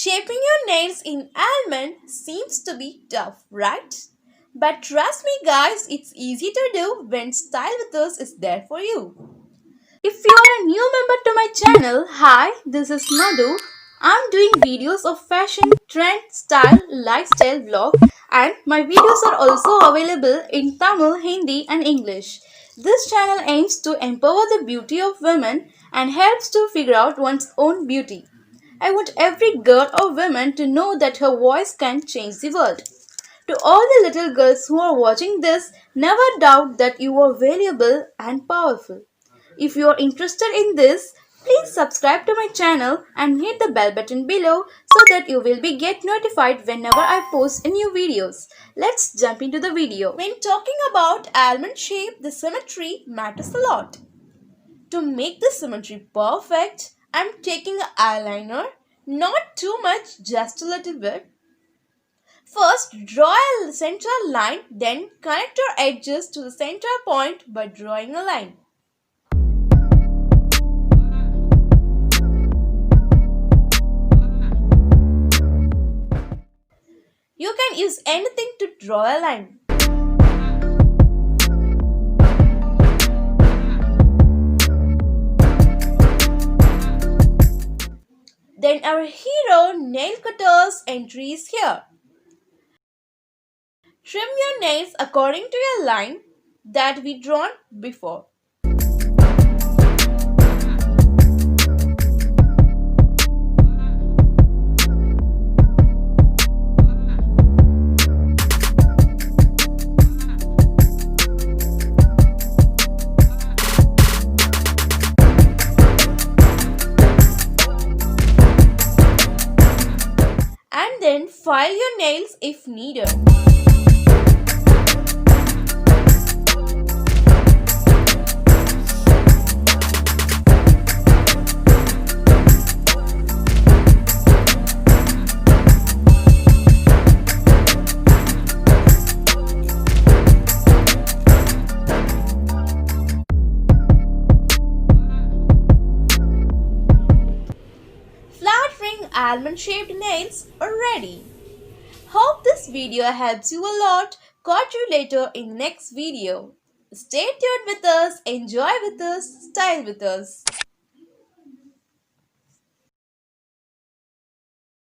Shaping your nails in Almond seems to be tough, right? But trust me guys, it's easy to do when Style With Us is there for you. If you are a new member to my channel, hi, this is Madhu. I'm doing videos of fashion, trend, style, lifestyle vlog and my videos are also available in Tamil, Hindi and English. This channel aims to empower the beauty of women and helps to figure out one's own beauty. I want every girl or woman to know that her voice can change the world. To all the little girls who are watching this, never doubt that you are valuable and powerful. If you are interested in this, please subscribe to my channel and hit the bell button below so that you will get notified whenever I post new videos. Let's jump into the video. When talking about almond shape, the symmetry matters a lot. To make the symmetry perfect, I'm taking an eyeliner, not too much, just a little bit. First, draw a central line, then connect your edges to the center point by drawing a line. You can use anything to draw a line. Then our hero nail cutter's entry is here. Trim your nails according to your line that we drawn before. And then file your nails if needed. Almond shaped nails are ready. Hope this video helps you a lot. Catch you later in the next video. Stay tuned with us, enjoy with us, style with us.